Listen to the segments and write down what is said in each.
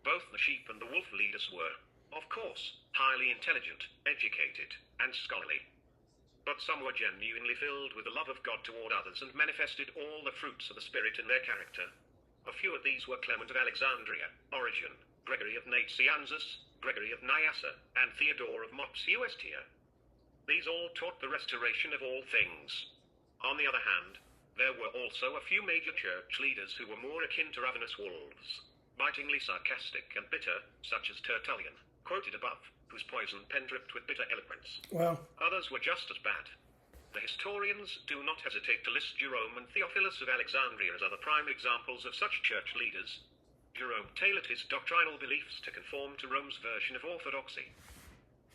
Both the sheep and the wolf leaders were, of course, highly intelligent, educated, and scholarly. But some were genuinely filled with the love of God toward others and manifested all the fruits of the Spirit in their character. A few of these were Clement of Alexandria, Origen, Gregory of Nazianzus, Gregory of Nyassa, and Theodore of Mopsuestia. These all taught the restoration of all things. On the other hand, there were also a few major church leaders who were more akin to ravenous wolves, bitingly sarcastic and bitter, such as Tertullian, quoted above, whose poison pen dripped with bitter eloquence. Well, Others were just as bad. The historians do not hesitate to list Jerome and Theophilus of Alexandria as other prime examples of such church leaders. Jerome tailored his doctrinal beliefs to conform to Rome's version of orthodoxy.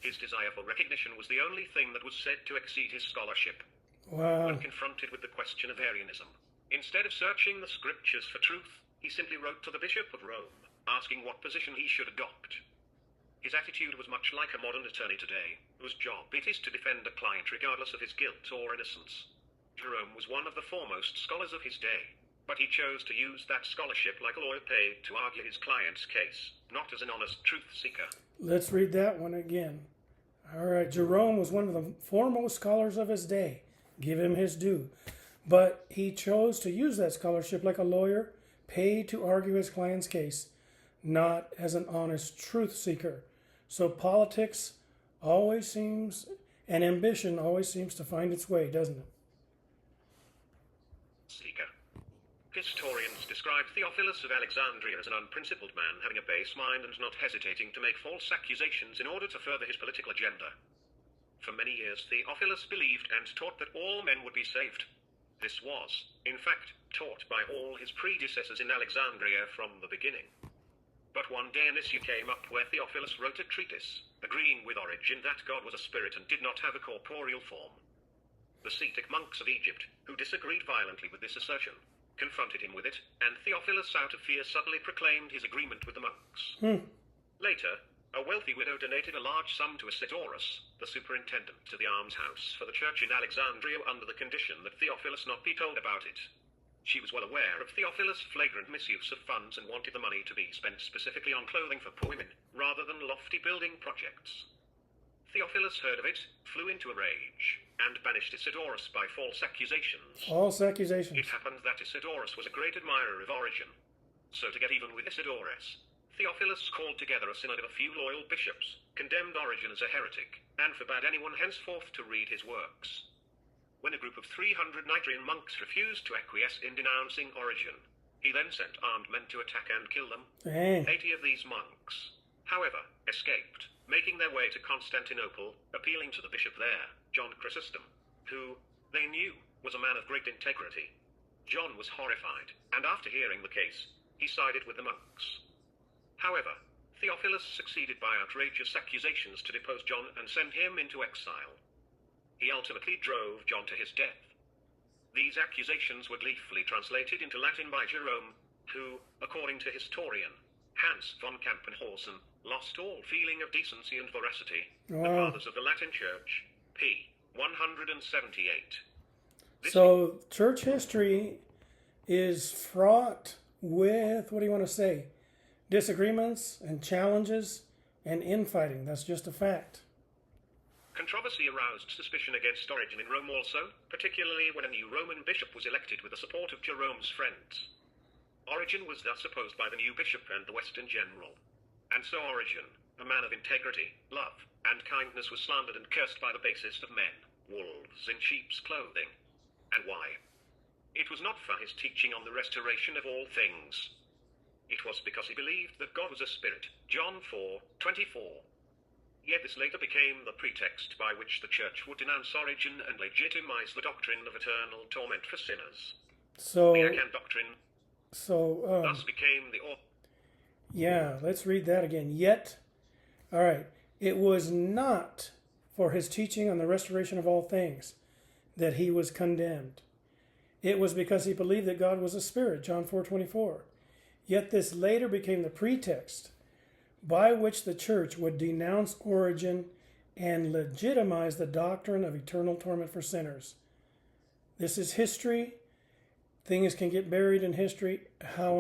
His desire for recognition was the only thing that was said to exceed his scholarship. wow. When confronted with the question of Arianism, instead of searching the scriptures for truth, he simply wrote to the Bishop of Rome, asking what position he should adopt. His attitude was much like a modern attorney today, whose job it is to defend a client regardless of his guilt or innocence. Jerome was one of the foremost scholars of his day, but he chose to use that scholarship like a lawyer paid to argue his client's case, not as an honest truth seeker. Let's read that one again. All right, Jerome was one of the foremost scholars of his day. Give him his due. But he chose to use that scholarship like a lawyer paid to argue his client's case, not as an honest truth seeker. So politics always seems, and ambition always seems to find its way, doesn't it? Seeker. Historians describe Theophilus of Alexandria as an unprincipled man having a base mind and not hesitating to make false accusations in order to further his political agenda. For many years, Theophilus believed and taught that all men would be saved. This was, in fact, taught by all his predecessors in Alexandria from the beginning. But one day an issue came up where Theophilus wrote a treatise, agreeing with Origen that God was a spirit and did not have a corporeal form. The Cetic monks of Egypt, who disagreed violently with this assertion, confronted him with it, and Theophilus, out of fear, suddenly proclaimed his agreement with the monks. Later, a wealthy widow donated a large sum to Isidorus, the superintendent of the almshouse for the church in Alexandria, under the condition that Theophilus not be told about it. She was well aware of Theophilus' flagrant misuse of funds and wanted the money to be spent specifically on clothing for poor women, rather than lofty building projects. Theophilus heard of it, flew into a rage, and banished Isidorus by false accusations. False accusations. It happened that Isidorus was a great admirer of Origen. So to get even with Isidorus, Theophilus called together a synod of a few loyal bishops, condemned Origen as a heretic, and forbade anyone henceforth to read his works. When a group of 300 Nitrian monks refused to acquiesce in denouncing Origen, he then sent armed men to attack and kill them. Dang. 80 of these monks, however, escaped, making their way to Constantinople, appealing to the bishop there, John Chrysostom, who, they knew, was a man of great integrity. John was horrified, and after hearing the case, he sided with the monks. However, Theophilus succeeded by outrageous accusations to depose John and send him into exile. He ultimately drove John to his death. These accusations were gleefully translated into Latin by Jerome, who, according to historian Hans von Kampenhausen, lost all feeling of decency and veracity. Wow. The Fathers of the Latin Church, p. 178. So church history is fraught with, what do you want to say, disagreements and challenges and infighting. That's just a fact. Controversy aroused suspicion against Origen in Rome also, particularly when a new Roman bishop was elected with the support of Jerome's friends. Origen was thus opposed by the new bishop and the West in general. And so Origen, a man of integrity, love, and kindness, was slandered and cursed by the basest of men, wolves in sheep's clothing. And why? It was not for his teaching on the restoration of all things. It was because he believed that God was a spirit, John 4:24. Yet this later became the pretext by which the church would denounce Origen and legitimize the doctrine of eternal torment for sinners. So, The Acan doctrine thus became the yeah, let's read that again. Yet, all right, it was not for his teaching on the restoration of all things that he was condemned. It was because he believed that God was a spirit, John 4:24. Yet this later became the pretext by which the church would denounce Origen and legitimize the doctrine of eternal torment for sinners. This is history. Things can get buried in history. How